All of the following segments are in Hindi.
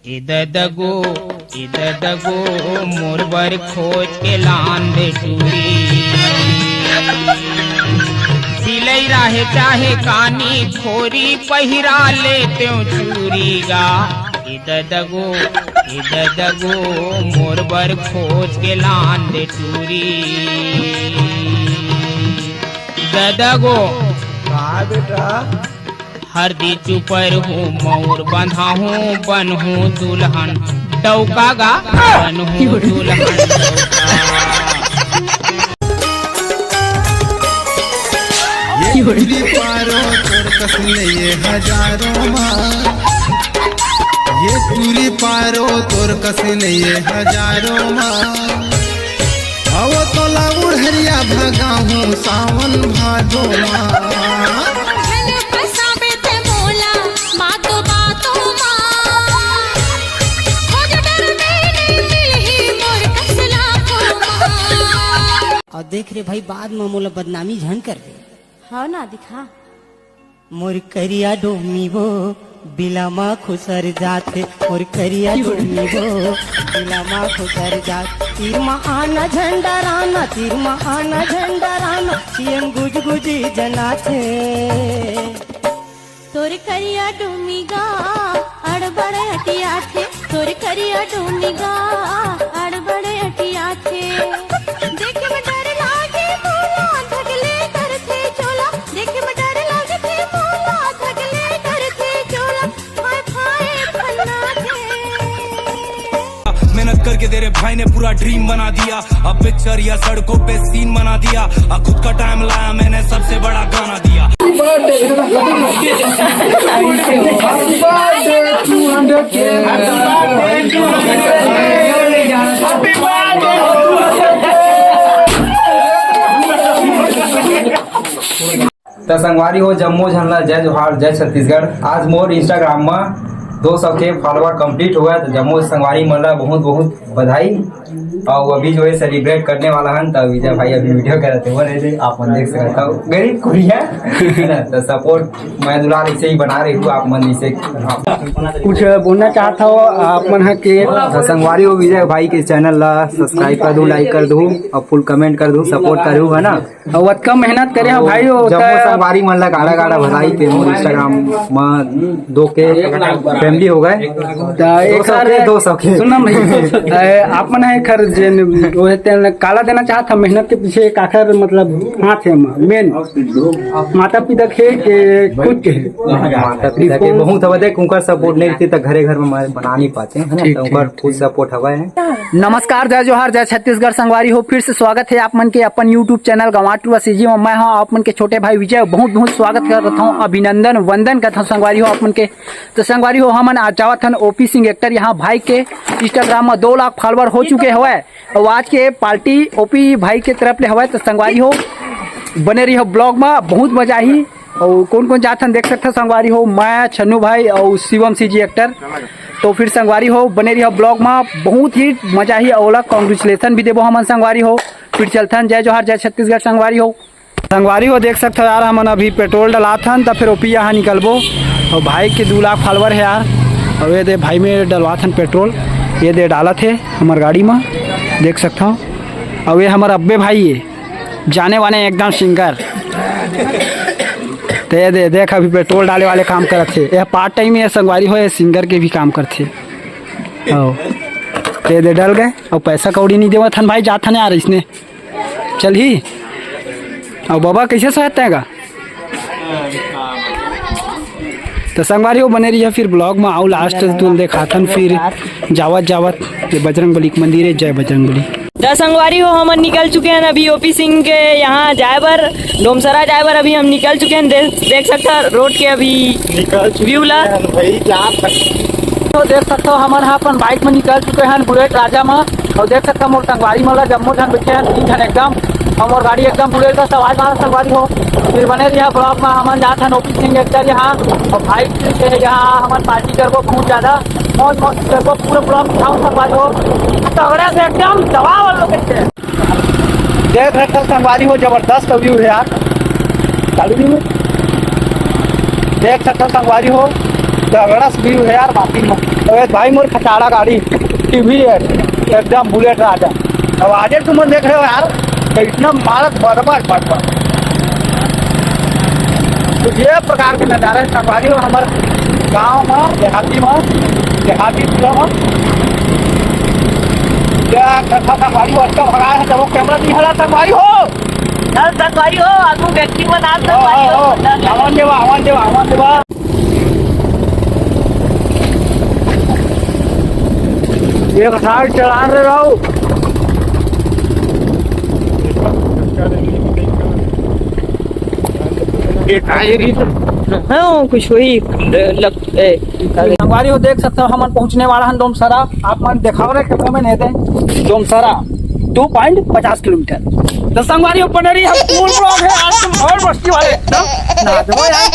इददगो मोरबर खोज के लान दे चूरी सिलई राहे चाहे कानी खोरी पहिरा ले त्यों चूरी गा इददगो मोरबर खोज के लान दे चूरी इददगो बेटा हरदी चुपर हूँ मोर बंधा हूँ बन हूँ दुल्हन डौका गा बन हूँ दुल्हन ये बिजली पारो तोर कसले ये हजारों माँ ये पूरी पारो तोर कसले ये हजारों माँ अब तो लाउड़ हरिया भगा हूँ सावन भादो माँ और देख रे भाई बाद में मोला बदनामी झन कर दे। हाँ ना दिखा मोर करिया डोमी वो बिलामा खुसर जाते मोर करिया डोमी वो बिलामा खुसर जात तीर मा आना झंडा राना तीर मा आना झंडा राना सीएम गुज गुजी जनाते तोर करिया डूमीगा अड़बड़े अटिया थे तोर करिया डूमीगा अड़बड़े अटिया थे देखे में डर लागे मोला धगले करते चोला देखे में डर लागे थे मोला धगले करते चोला हाय भाई फन्ना थे मेहनत करके तेरे भाई ने पूरा ड्रीम बना दिया अब पिक्चर या सड़कों पे सीन बना दिया अब खुद का टाइम लाया मैंने सबसे बड़ा गाना दिया तो संगवारी हो जम्मू झंडा जय जोहार जय छत्तीसगढ़। आज मोर इंस्टाग्राम में 200 के फॉलोवर कंप्लीट हुआ तो जम्मू संगवारी मला बहुत बहुत बधाई। और अभी जो है सेलिब्रेट करने वाला है तो विजय भाई अभी वीडियो कर रहे थे आप मन देख सकते हो गरीब कुड़िया तो सपोर्ट मैं दुलार इसे ही बना रही हूँ आप मन इसे कुछ बोलना चाहता हो आप मन के संगवारी हो विजय भाई के चैनल ला सब्सक्राइब कर दूं लाइक कर दूं और फुल कमेंट कर दूं सपोर्ट करूँ है ना और कम मेहनत करे हो भाई जम्मू संगवारी मन ला गाड़ा गाड़ा बधाई के मोर इंस्टाग्राम में 2 के फैमिली हो गए 200 के सुनना भाई आप मन है खर काला देना चाहता मेहनत के पीछे एक आखिर मतलब हाथ है मेन माता पिता के खुद के माता पिता के बहुत हवा उनका सपोर्ट नहीं रहती तो घरे घर में बना नहीं पाते हैं उनका फुल सपोर्ट हवा है। नमस्कार जय जोहार जय छत्तीसगढ़ संगवारी हो फिर से स्वागत है आप मन के अपन यूट्यूब चैनल गंवाटू सीजी में मैं हूँ आप मन के छोटे भाई विजय बहुत बहुत स्वागत करता हूँ अभिनंदन वंदन करता हूँ संगवारी हो आप मन के तो संगवारी हो हमन आज जावत हन ओपी सिंह एक्टर यहाँ भाई के इंस्टाग्राम में 2 लाख फॉलोवर हो चुके हुए और आज के पार्टी ओपी भाई के तरफ ले हवा तो संगवारी हो बने रही हो ब्लॉग में बहुत मजा आई और कौन कौन जाथन देख सकते संगवारी हो मैं छन्नू भाई और शिवम सीजी एक्टर तो फिर संगवारी हो बने रही हो ब्लॉग में बहुत ही मजा ही और कांग्रेचुलेसन भी देवो हमन संगवारी हो फिर चलथन जय जोहार जय छत्तीसगढ़ संगवारी हो देख सकते यार हमन अभी पेट्रोल डलाथन तो फिर ओपी यहाँ निकलबो और भाई के 2 लाख फॉलोवर है यार और ये दे भाई में डलवाथन पेट्रोल ये दे डाला थे हमार गाड़ी में देख सकता हूँ और ये हमारे अब्बे भाई है जाने वाले एकदम सिंगर तो ये दे देख अभी पेट्रोल डाले वाले काम करते थे यह पार्ट टाइम है संगवारी हो सिंगर के भी काम करते तो ये दे डल गए और पैसा कौड़ी नहीं देवा थन भाई जाता नहीं यार इसने चल ही और बाबा कैसे सहता है तो संगवारी हो बने रही है फिर ब्लॉग में आओ लास्ट तुम देखाथन फिर जावत ये बजरंगबली के मंदिर है जय बजरंगबली। तो संगवारी हो हम निकल चुके हैं अभी ओपी सिंह के यहाँ जायबर डोमसरा जायबर अभी हम निकल चुके हैं देख सकते रोड के अभी व्यू ला तो देख सकते हो हमारे यहाँ अपन बाइक में निकल चुके हैं बुलेट राजा में और देख सकते मोर संगवारी में जम्मू झन बैठे हैं 3 जन एकदम और गाड़ी एकदम बुलेट का सवाल मारा संगवारी हो फिर बने रही ब्लॉग में हम जाते हैं ओपी सिंह एक्टर यहाँ और भाई के यहाँ हमारे पार्टी करबो बहुत ज्यादा मौज मौज करबो पूरे ब्लॉग दिखाऊँ संगवारी हो तगड़े से एकदम दवा वालों के देख रहे संगवारी हो जबरदस्त व्यू है यार देख सकते संगवारी हो जबरदस्त व्यू है यार बाकी में। तो भाई मोर खचाड़ा गाड़ी टीवी है एकदम बुलेट राजा। अब आगे तुम देख रहे हो यार इतना मारक बर्बाद बर्बाद। तो ये प्रकार के नज़ारे संगवारी हो हमारे गाँव में देहाती जिला में क्या संगवारी हो अच्छा भगा है जब वो कैमरा नहीं हला संगवारी हो संगवारी हो आगू व्यक्ति में नाम संगवारी हो आवाज देवा एक साइड चला रहे रहो। हाँ कुछ वही संगवारी हो देख सकते हो हम पहुंचने वाला है डोमसरा। आप मन देखा रहे कितना में नहीं थे डोमसरा 2.50 किलोमीटर। तो संगवारी हो पनेरी हम फुल ब्लॉक है आज तुम और बस्ती वाले ना दो यार।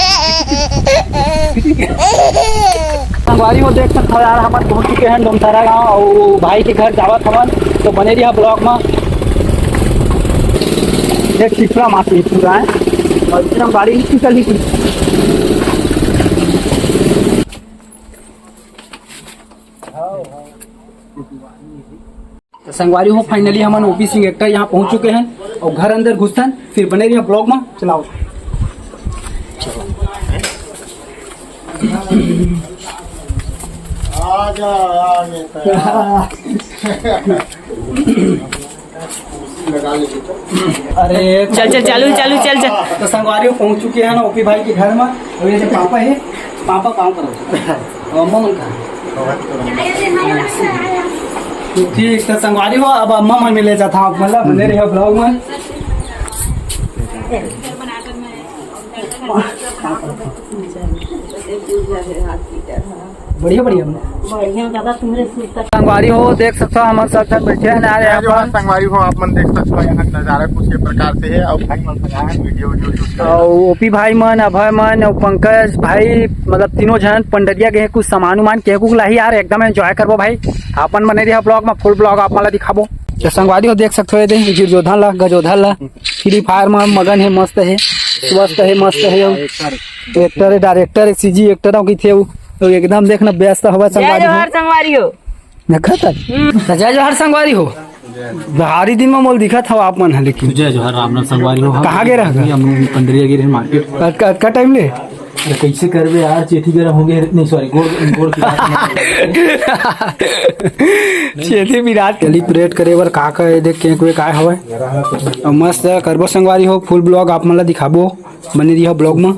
संगवारी हो देख सकते हो यार हम पहुंच चुके हैं डोमसरा गाँव और भाई के घर जावत हमन तो बने रही ब्लॉक में एक चिपरा माटी पूरा है और इतना गाड़ी निकल ही तो संगवारी हो फाइनली हम ओपी सिंह एक्टर यहाँ पहुंच चुके हैं और घर अंदर घुसतन फिर बने रही ब्लॉग में चलाओ। अरे चल चल तो संगवारी हो पहुंच चुके हैं ना ओपी भाई के घर में और ये जो पापा है पापा काम करो और अम्मा मन का ठीक तो संगवारी हो अब अम्मा मन मिले जाता मतलब बने रहे ब्लॉग में। बढ़िया संगवारी हो देख सकते हो हमारे साथ बैठे हैं संगवारी हो आप मन देख सकते हो यहाँ नजारा कुछ ये प्रकार से है और भाई मन वीडियो और ओपी भाई मन अभय मन और पंकज भाई मतलब तीनों जन पंडरिया गए कुछ सामान उमान के लाही यार एकदम एंजॉय करबो भाई अपन बने रही ब्लॉग में फुल ब्लॉग आप मला दिखाबो। तो संगवारी हो देख सकते हो गिरजोधन ला गजोधन ला फ्री फायर में मगन है मस्त है स्वस्थ है मस्त है एक्टर डायरेक्टर है सीजी एक्टर की थे तो एकदम देखना व्यस्त हुआ संगवारी हो देखा था जय जोहर संगवारी हो भारी दिन में मोल दिखा था आप मन है लेकिन जय जोहर राम संगवारी हो कहाँ गए रह पंडरिया गिरे मार्केट का टाइम ले कैसे करबे यार चेठी गरम हो गए नहीं सॉरी गोड़ चेठी विराट कली परेड करे बर का देख के काय हवे मस्त करबो संगवारी हो फुल ब्लॉग आप मन दिखाबो बने रही ब्लॉग में।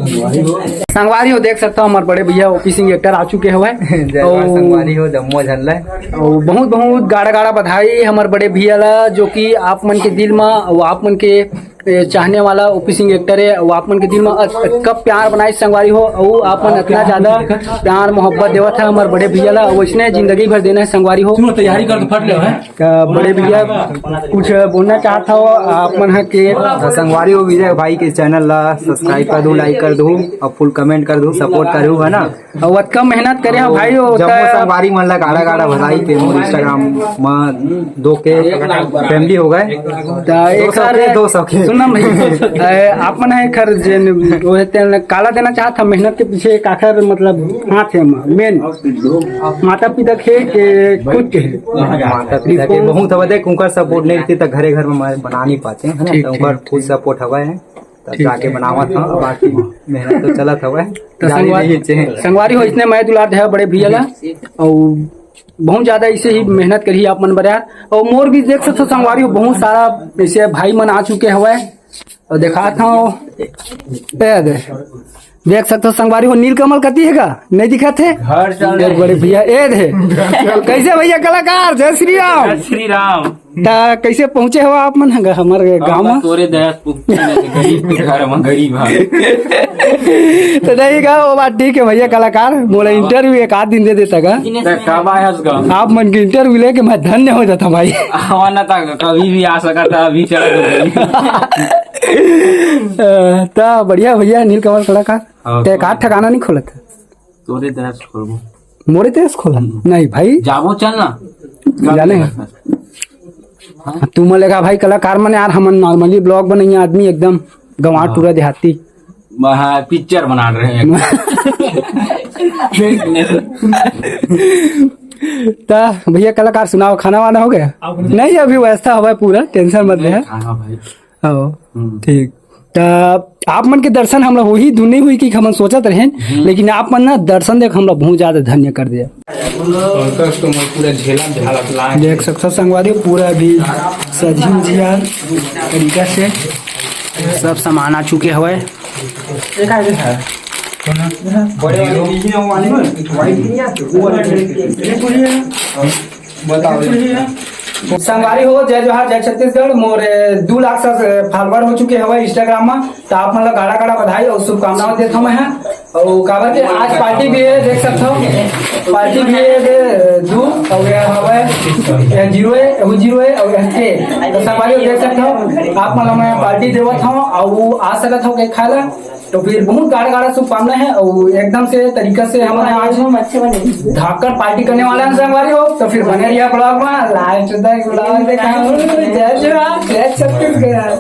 संगवारी हो देख सकता हूँ हमारे बड़े भैया ओपी सिंह एक्टर आ चुके हुए संगवारी हो जम्मो झल्ला और बहुत बहुत गाड़ा बधाई हमारे बड़े भैया ला जो कि आप मन के दिल में वो आप मन के चाहने वाला ओपी सिंह एक्टर है वो आप मन के दिल में कब प्यार बनाई संगवारी हो और आप मन इतना ज्यादा प्यार मोहब्बत देवा था हमारे बड़े भैया ला वैसने जिंदगी भर देना है संगवारी हो। तैयारी कर फट ले बड़े भैया कुछ बोलना चाहता हो आप मन के संगवारी हो विजय भाई के चैनल ला सब्सक्राइब कर दो लाइक कर दो और फुल कमेंट कर दो सपोर्ट करो है ना और कम मेहनत करे भाई जम्मू संगवारी मन ला गाड़ा बधाई के इंस्टाग्राम में 2 के फैमिली हो गए तो 200 के सुनना भाई आप मन है खर काला देना चाहता मेहनत के पीछे काखर मतलब हाथ है मेन माता पिता के खुद के माता पिता के बहुत हवा देख उनका सपोर्ट नहीं रहती तो घरे घर में बना नहीं पाते है ना उनका फुल सपोर्ट हवा है तब जाके बनावा था बाकी मेहनत तो चला था संगवारी हो इसने मैं दुलार है बड़े भैया ला और बहुत ज्यादा इसे ही मेहनत करी आप मन बड़ा और मोर भी देख सकते संगवारी हो बहुत सारा ऐसे भाई मन आ चुके हुए और देखा था देख सकते हो संगवारी हो नीलकमल कती है का नहीं दिखा थे बड़े भैया ए थे कैसे भैया कलाकार जय श्री राम श्री राम कैसे पहुँचे हो आप मन हमारे गाँव में तोरे गरीब तो नहीं का वो बात ठीक है भैया कलाकार बोला इंटरव्यू एक आध दिन दे देता का आप मन के इंटरव्यू लेके मैं धन्य हो जाता भाई कभी भी आ सका था अभी तो बढ़िया भैया नीलकमल कलाकार ते का ठिकाना नहीं खोला था तोरे दहस खोलबो मोरे तेज खोला नहीं भाई जाबो चल ना जाने तुम लेगा भाई कलाकार मन यार हम नॉर्मली ब्लॉग बनाइए आदमी एकदम गंवार टूरा देहाती पिक्चर बना रहे हैं तो भैया कलाकार सुनाओ, खाना वाना हो गया? नहीं अभी व्यवस्था हुआ है पूरा, टेंशन मत ले। ठीक। तो आप मन के दर्शन हमरा हो ही नहीं हुई कि हम सोचत रहे, लेकिन आप मन ना दर्शन देख हमरा बहुत ज्यादा धन्य कर दिया। देख सकते संगवारी पूरा अभी सजी उजिया तरीका से सब सामान आ चुके हुए। संगवारी हो जय जोहार जय छत्तीसगढ़। मोर 2 लाख से फॉलोअर हो चुके हवे इंस्टाग्राम में, तो आप मतलब गाड़ा गाड़ा बधाई और शुभकामनाएं देता हूँ मैं। और काबर के आज पार्टी भी है, देख सकते हो पार्टी भी है 2 और हवे 0 है 0 है और 1। तो संगवारी देख सकते हो आप मतलब मैं पार्टी देवत हूँ और आ सकत हो के खाला। तो फिर बहुत गाड़ा गाड़ा शुभकामनाएं है और एकदम से तरीका से हमारे आज धाकड़ पार्टी करने वाले हैं संगवारी हो। तो फिर बने रहिए ब्लॉग में, लास्ट तक ब्लॉग देखा। जय जोहार जय छत्तीसगढ़।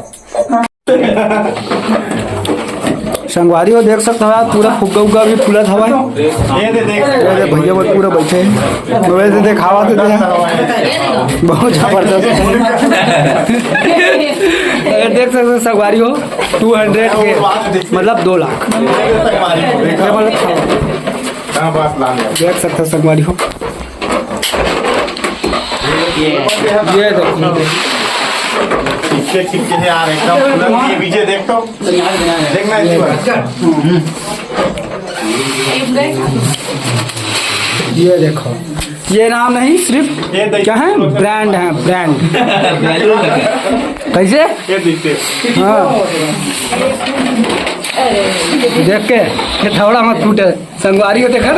संगवारी हो देख सकते हो पूरा फुग्गा उग्गा भी फूलत हवा। ये भैया बहुत पूरा बैठे हैं, देखावा तो बहुत जबरदस्त। देख सकते हो संगवारी हो 200 के मतलब 2 लाख देख सकते हो संगवारी हो। ये ठीक है यार, एकदम ये पीछे देखो, देखना ये देखो, ये नाम नहीं सिर्फ क्या है, ब्रांड है, ब्रांड। कैसे हाँ देख के थोड़ा मत टूटे संगवारी को देखा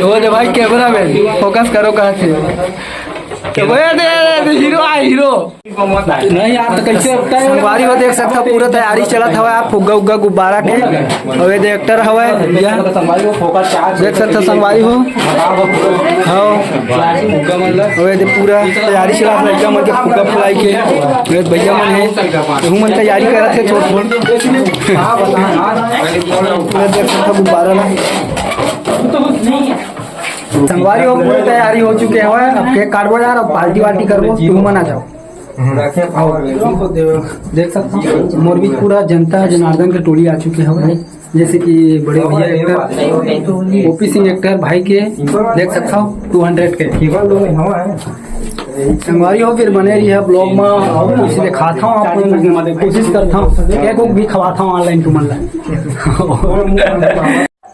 वो दे भाई कैमरा में फोकस करो कहाँ से। हीरो हीरो नहीं यार, तो कैसे संगवारी हो देख सकते हो पूरा तैयारी चलत हवा। आप फुग्गा उग्गा गुब्बारा के और ये एक्टर हवा देख सकते हो संगवारी हो। और पूरा तैयारी चला लड़का मन के फुग्गा फुलाई के भैया मन है मन तैयारी करत है छोट छोट देख सकते हो गुब्बारा संगवारी हो पूरी तैयारी हो चुके हैं। अब केक काटबो यार, अब पार्टी वार्टी करबो, तुम मना जाओ। देख सकते हो मोर भी पूरा जनता जनार्दन के टोली आ चुके हैं, जैसे कि बड़े भैया एक्टर ओपी सिंह एक्टर भाई के देख सकते हो 200 के संगवारी हो। फिर बने रही है ब्लॉग में और कुछ दिखाता हूँ, आप कोशिश करता हूँ केक भी खवाता हूँ ऑनलाइन तुम।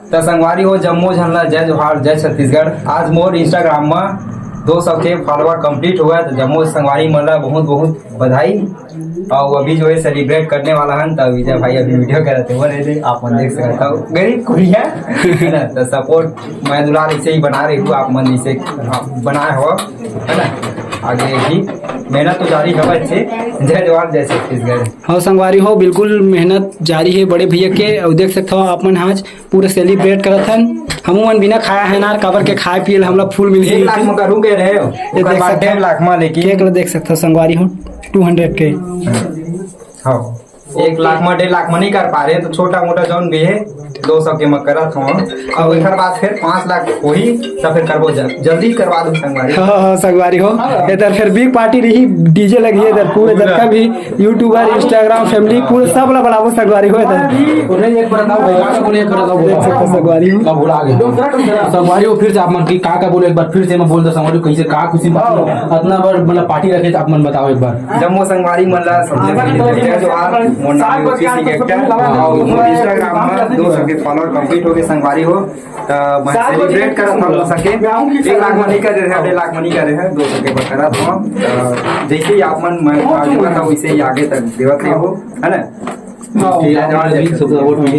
तो संगवारी हो जम्मू झनला जय जोहार जय छत्तीसगढ़। आज मोर इंस्टाग्राम में 200 के फॉलोअर कंप्लीट हुआ है, तो जम्मू संगवारी मला बहुत बहुत बधाई। और अभी जो है सेलिब्रेट करने वाला है, तो विजय भाई अभी वीडियो कर रहे थे, आप मन देख सकते हो गरीब कुड़िया है ना। तो सपोर्ट मैं दुलार इसे ही बना रही हूँ, आप मन इसे बनाए हो है ना। आगे भी मेहनत तो जारी है अच्छे। जय जोहार जय छत्तीसगढ़। हाँ संगवारी हो बिल्कुल मेहनत जारी है बड़े भैया के। और देख सकते हो आप मन आज पूरा सेलिब्रेट करत हन, हम मन बिना खाया है ना काबर के खाए पिए हमरा फूल मिल गई। 1 लाख में करूँगे रहे हो, ये देख सकते हैं 1 लाख में, लेकिन केक देख सकते हो संगवारी हो 200 के। हाँ 1 लाख में 1.5 लाख में नहीं कर पा रहे, तो छोटा मोटा जौन भी है 200 के मैं करत हूँ। और एक बात फिर 5 लाख हो ही तो फिर करबो जल्दी करवा दूँ संगवारी। हाँ संगवारी हो इधर फिर बिग पार्टी रही, डीजे लगी है इधर पूरे इधर का भी यूट्यूबर इंस्टाग्राम फैमिली पूरे सब ला बढ़ावो संगवारी हो इधर। संगवारी हो संगवारी हो फिर से आप मन की का बोले एक बार फिर से मैं बोल दो संगवारी कैसे का खुशी इतना बार मतलब पार्टी रखे आप मन बताओ एक बार। जम्मू संगवारी मला सबसे पहले जय जोहार, मोर नाम ओपी सिंह एक्टर और मोर इंस्टाग्राम में 200 के फॉलोअर कंप्लीट हो गए संगवारी हो। तो मैं सेलिब्रेट करत हूं सके 1 लाख में नहीं कर रहे हैं, 1.5 लाख में नहीं कर रहे हैं, 200 के पर करत हूं। जैसे ही आप मन मैं आगे बताऊं वैसे ही आगे तक देवत रही हो है ना।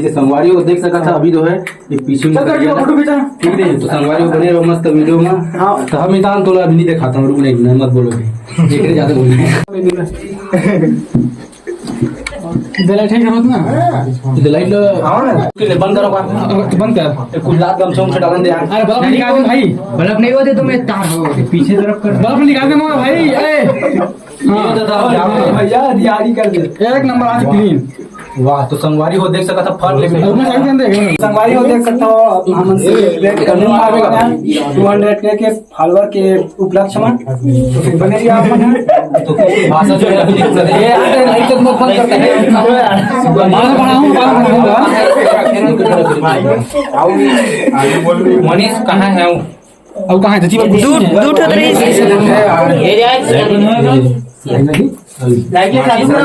संगवारी को देख सकता था अभी जो है ये पीछे में ठीक है। तो संगवारी को बने रहो मस्त वीडियो में। हाँ तो हम इंसान तो अभी नहीं दिखाता हूँ, रुक नहीं मत बोलो देखने ज्यादा बोल लाइट है ना लाइट बंद करो बंद कर कुछ रात गमछा उमछा डालन दे यार। अरे बल्ब निकाल दे भाई बल्ब नहीं होते तो मैं तार हो पीछे तरफ कर बल्ब निकाल दे मगर भाई भैया दिहाड़ी कर दे। एक नंबर आज क्लीन। वाह तो संगवारी हो देख सकता था फट लेकिन संगवारी हो देख सकता हो हम सेलिब्रेट करने में आवेगा 200 के फॉलोअर के उपलक्ष्य में तो फिर बने रहिए आप मन तो भाषा जो है ये लाइट तक मत बंद करते हैं मनीष कहाँ है वो? अब कहां है जीवन दूर उधर लाइट चालू करो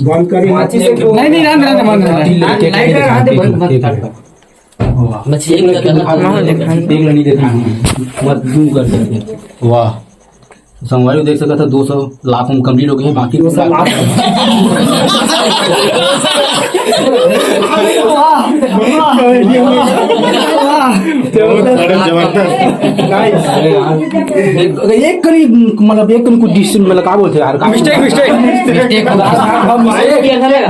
बंद करिए नहीं रहने लाइट मत जूम कर सकते। वाह संगवारी देख सकता था 200 लाख में कंप्लीट हो गए हैं बाकी 200 लाख एक करीब मतलब एक कुछ डिस्टेंस मतलब क्या बोलते यार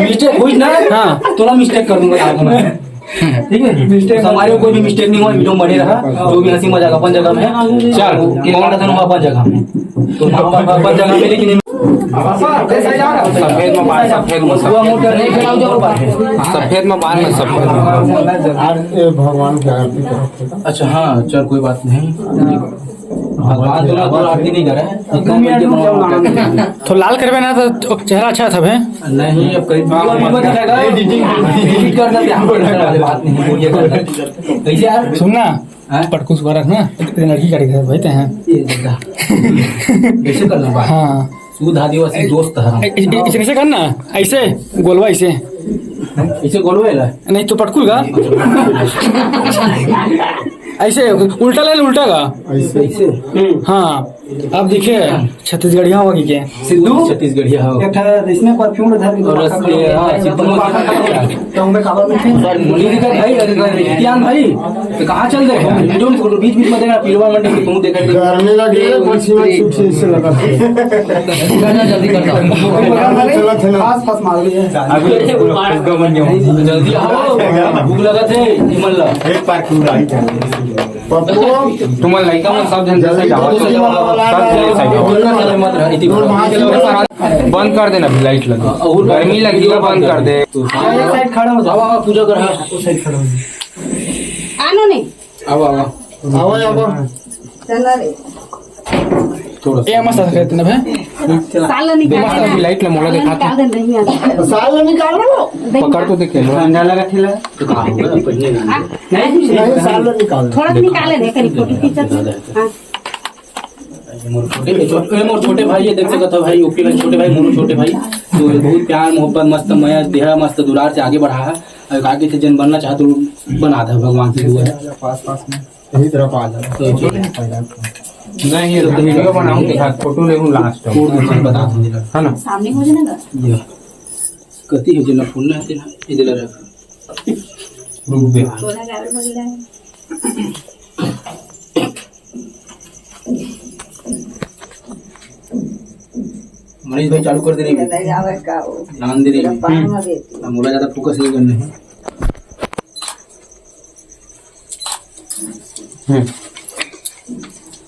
मिस्टेक हुई ना। हाँ थोड़ा मिस्टेक कर दूंगा यार मैं ठीक है मिस्टेक हमारे कोई भी मिस्टेक नहीं हुआ वीडियो बने रहा जो भी हंसी मजाक अपन जगह में चल कौन का धन्यवाद अपन जगह में तो अपन जगह में लेकिन सफेद में बाल भगवान क्या अच्छा हाँ चल कोई बात नहीं भगवान तो आरती नहीं करे तो लाल करवे ना तो चेहरा अच्छा था भाई नहीं अब करीब बात नहीं कैसे यार सुनना पटकुस बार रखना एनर्जी का दिखा भाई हैं कैसे करना बात हाँ सूद आदिवासी दोस्त है इसे कैसे करना ऐसे गोलवा ऐसे इसे गोलवेला नहीं तो पटकुल का ऐसे उल्टा ले उल्टा का ऐसे हाँ अब देखिए छत्तीसगढ़िया होगी क्या सिद्धू छत्तीसगढ़िया हो इसमें परफ्यूम भाई तो कहाँ चल रहे हो बीच बीच में देखना पीरवा मंडी में तुम देखा करने लगे से लगा जल्दी करना आस-पास मार लिए जल्दी आओ भूख लगा थे हिमल्ला एक पार्क पूरा पप्पू तुम्हारा लड़का में सब जन बंद कर देना लाइट लगी गर्मी लगी है बंद कर दे साइड खड़ा हो जाओ पूजा कर उस साइड खड़ा हो आना नहीं आओ चला रे ये मस्त कहते ना भाई साला निकाल लाइट ला मोला देखा था नहीं आता साल निकाल पकड़ तो देखे अंडा लगा थी तो कहाँ होगा पढ़ने नहीं साल निकाल थोड़ा निकाले दे करी फोटो खींचा हां मोर छोटे भाई देख सकता था भाई ओके भाई छोटे भाई मोर छोटे भाई तो बहुत प्यार मोहब्बत मस्त मया देहा मस्त दुलार से आगे बढ़ा है आगे से जन बनना चाहते बना था भगवान से दुआ है पास में यही तरफ आ जाओ नहीं ये वीडियो बनाऊं दिखा फोटो ले लूं लास्ट बता दूंगी है ना सामने हो जाएगा कति है जना फोन ना ना इधर रख रुक दे थोड़ा गावल वगैरह है मनीष भाई चालू कर दे रहे ध्यान दे रहे मोला ज्यादा फोकस नहीं करना है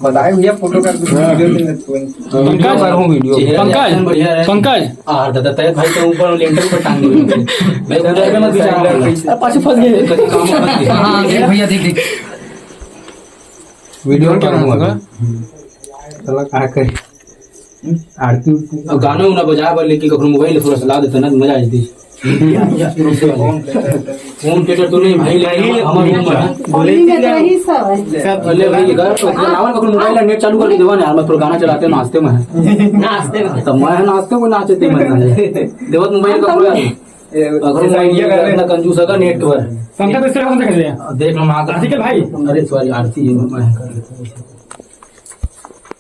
बताए भैया फोटो कर पंकज पंकज दादा तय भाई तो ऊपर लेंटर पर टांग दे मैं उधर में मत बिचारा पाछे फंस गए हां भैया देख वीडियो क्या होगा चला का कर आरती अब गाना उना बजा पर लेके कखनो मोबाइल थोड़ा सा ला देता ना मजा आ जाती फोन टेटर तो नहीं भाई ले हमारे बोले ही सब है अरे भाई घर लावन कखनो मोबाइल नेट चालू करके देवा ना मैं थोड़ा गाना चलाते नाचते में तो मैं नाचते को नाचते मैं देवत मोबाइल का पूरा अगर आइडिया कर लेना कंजूस का नेट पर पंकज इस तरह देख रहे हैं देख लो ना आरती के भाई अरे सॉरी आरती मैं कर लेता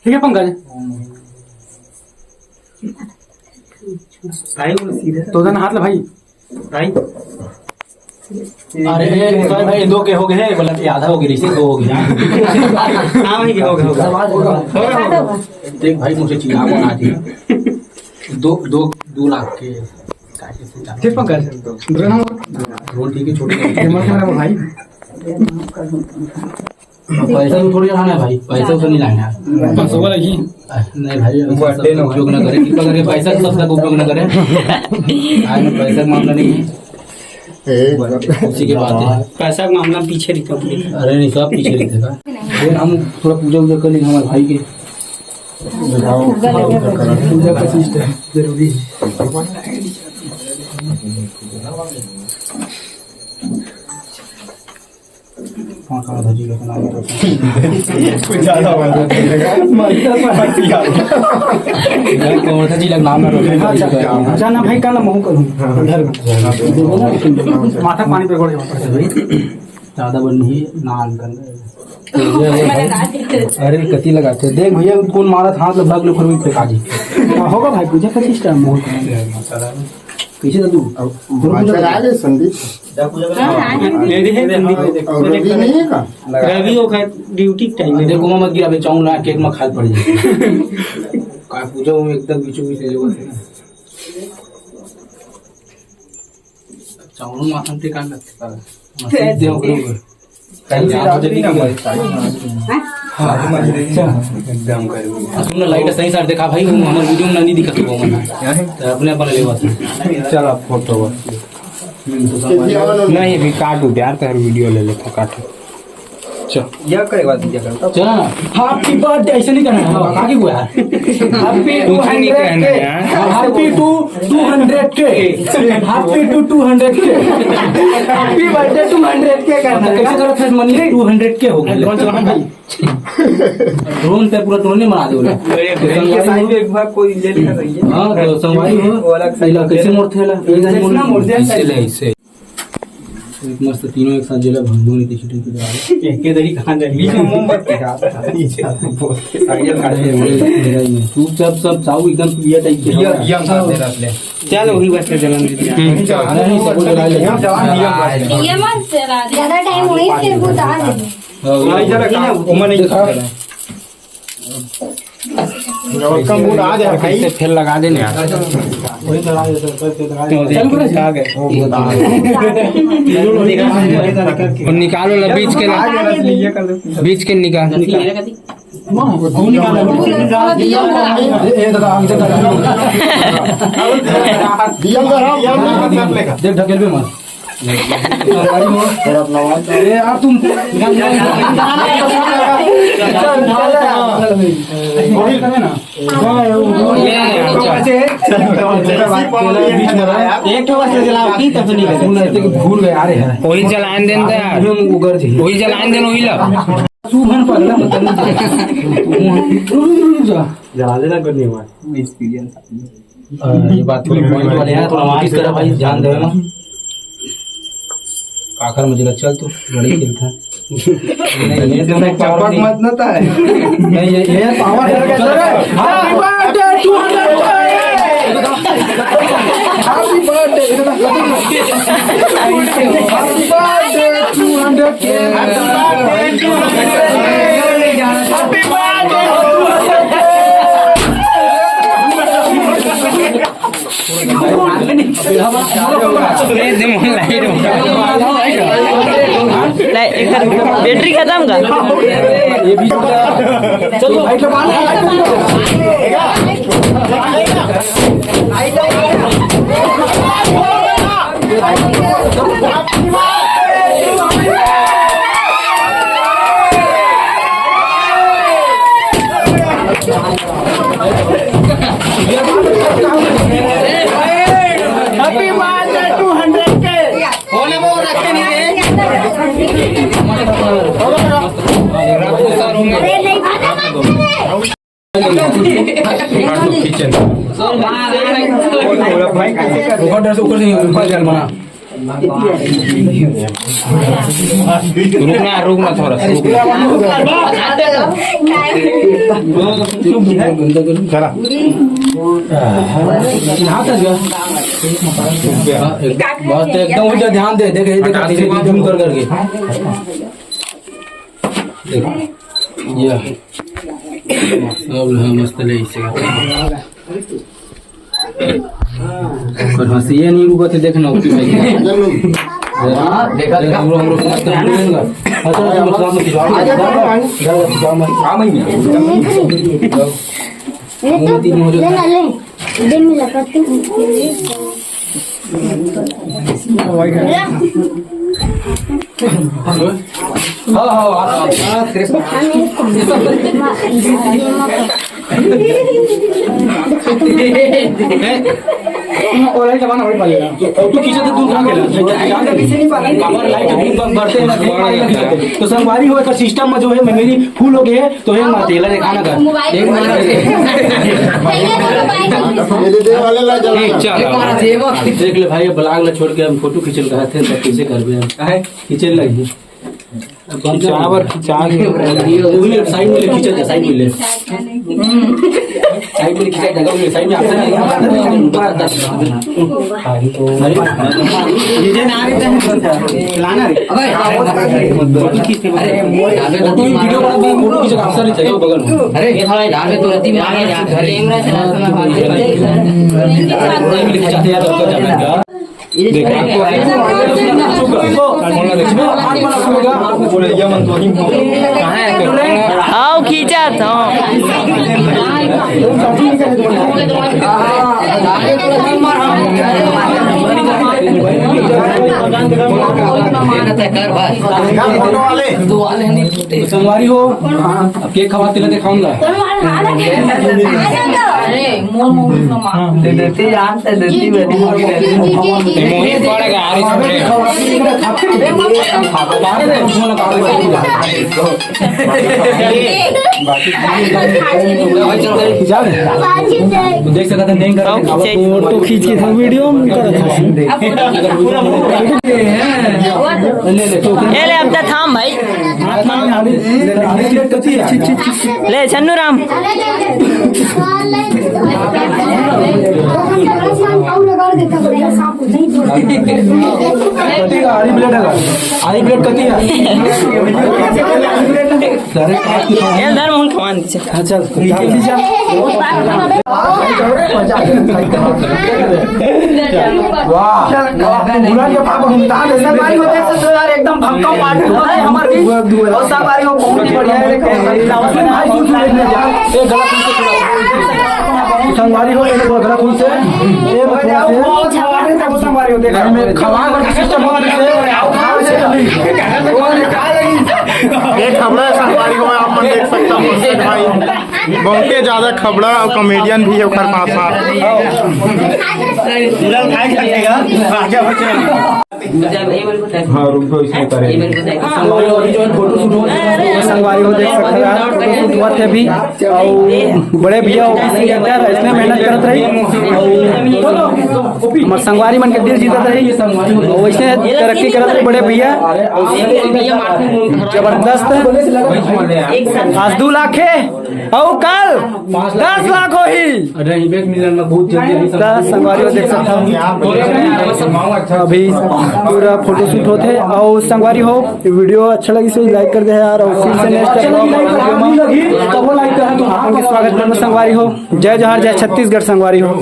ठीक है पंकज तो जन हाथ ले भाई अरे सॉरी भाई दो के हो गए बोला कि आधा हो गया इसे दो हो गया हां भाई हो गया देख भाई मुझे चिल्ला बना दी 2 लाख के ठीक पंकज रोल ठीक है छोटे भाई पैसा तो थोड़ी लाना है भाई, पैसा तो नहीं लाना है। नहीं भाई उपयोग न करें, कृपा करके पैसा का सबका उपयोग न करें। आज में पैसा का मामला नहीं है, उसी के बात है। पैसा का मामला पीछे रहता है। अरे नहीं सब पीछे रहते फिर हम थोड़ा पूजा वूजा कर लेंगे हमारे भाई के। पूजा का सिस्टम जरूरी है। हाँ कहाँ भजी का नाम तो कुछ ज़्यादा बात है कौन सा जी लग नाम ना रोके जाना भाई का ना महू करूँ इधर माथा पानी पे गोड़ भाई ज़्यादा बन नहीं नान कर अरे कति लगाते देख भैया कौन मारा था तो भाग लो फिर फेंका जी होगा भाई पूजा का सिस्टम महू पीछे तो तू आगे संदीप रवि वो ड्यूटी टाइम में देखो मत गिरा बे चाऊं ना केक में खाद पड़ जाए का पूजा में एकदम बीचों बीच ले लेवा चाऊं माथन पे कान लगते का मस्ती देव बरोबर कहीं से जल्दी ना मत हां एकदम करू तुमने लाइट सही साइड देखा भाई हमर वीडियो में नहीं दिखत हो मना अपने अपन लेवा चल आप फोटो नहीं अभी काटू यार तेरे वीडियो ले लेता काटू चल यह करे बात दीजिए करता चल ना हैप्पी बर्थडे ऐसे नहीं करना है आगे को यार हैप्पी 200 हैप्पी टू 200 के हैप्पी टू 200 के हैप्पी बर्थडे 200 के करना कैसे करो फिर मनी 200 के हो गए ड्रोन चलाना भाई ड्रोन पे पूरा ड्रोन नहीं बना दे साइड एक भाग कोई ले लेना चाहिए हां तो संभाई हो पहला कैसे मोड़ थे ना मोड़ दे ऐसे एक मस्त तीनों एक साथ जला भंगो नहीं थी शूटिंग के दौरान के दरी कहां जा रही है मोमबत्ती का नीचे बोलते साइड का तू सब चाऊ एकदम पिया टाइप के यम कर दे रखले चल वही बस जलन दे दिया नहीं सब जला ले हम जवान ये मत चला ज्यादा टाइम वहीं से बुता दे नहीं जरा काम उम्र नहीं कर कम मूड आ जाए भाई से फिर लगा देने यार वही चला दे तो चल पूरा आ गए और निकालो ला बीच के निकाल देख ढकेल में मत अरे यार तुम भूल गए अरे वही जलान देन दे यार वही जलान देन वही ला सुमन पर जला देना करने वाला एक्सपीरियंस ये बात थोड़ी पॉइंट वाले हैं थोड़ा नोटिस करा भाई ध्यान दे ना आखिर मुझे लग चल तो बड़ी खेल था नहीं तो मैं चपक मत ना था नहीं ये पावर है happy birthday 200 happy birthday happy birthday 200 के हैप्पी बर्थडे बैटरी खत्म का ये भी चलो भाई का हैप्पी बर्थडे 200 के होने वो रखते नहीं किचन रुकना थोड़ा एकदम उल्टा ध्यान दे देख जूम कर करके देखो ये सब मस्त ले इसे और हंसी ये नहीं रुका थे देखना ओपी भाई देखा हम लोग समझते हैं अच्छा मतलब तो संगवारी हो सिस्टम में जो है मेरी फूल हो गए तो है तेला दिखाना कर देख ले भाई ब्लॉग ला छोड़ के हम फोटो खींचल गए थे तब कैसे कर बे खींचल लगी चावर खिंचा साइड में खींचा साइड में ले साइड में खींचा जगह में साइड में आपसे ये ना आ रहे हैं लाना रे फोटो खींचते अरे वीडियो बड़ा फोटो खींच अफसर जगह बगल में अरे ये थोड़ा डाल तो रती में आ गया कैमरा से खींचाते यार तो जाएगा आओ खींचा था संगवारी हो अब केक खवाते ला दिखाऊंगा मोहित पड़ेगा आरी देख सकते हैं फोटो खींच के वीडियो ले ले अब तक थाम भाई ले छन्नू राम आधी प्लेट कती है ये धर्म उन खवान दीजिए अच्छा एकदम भक्का पार्टी हो रहा है हमारे और सब बारी को बहुत ही बढ़िया है संगवारी हो गला फूल से ये संगवारी हो देखा में खवा का सिस्टम हो रहा एक खबड़ा संगवारी को आप मन देख सकता हूँ भाई बहुत ही ज्यादा खबड़ा और कॉमेडियन भी है उखर पास हाँ रुको इसमें करें संगवारी हो देख सकते हैं फोटो शूट हुआ थे अभी और बड़े भैया इसने मेहनत करत रही हमारे संगवारी मन के दिल जीतत रही वैसे तरक्की करत रही बड़े भैया जबरदस्त आज 2 लाख है और कल 10 लाख हो ही संगवारी हो देख सकते हैं अभी पूरा फोटो शूट होते और संगवारी हो वीडियो अच्छा लगी तो लाइक कर दे यार और फिर से नेक्स्ट स्वागत करना संगवारी हो जय जोहार जय छत्तीसगढ़ संगवारी हो।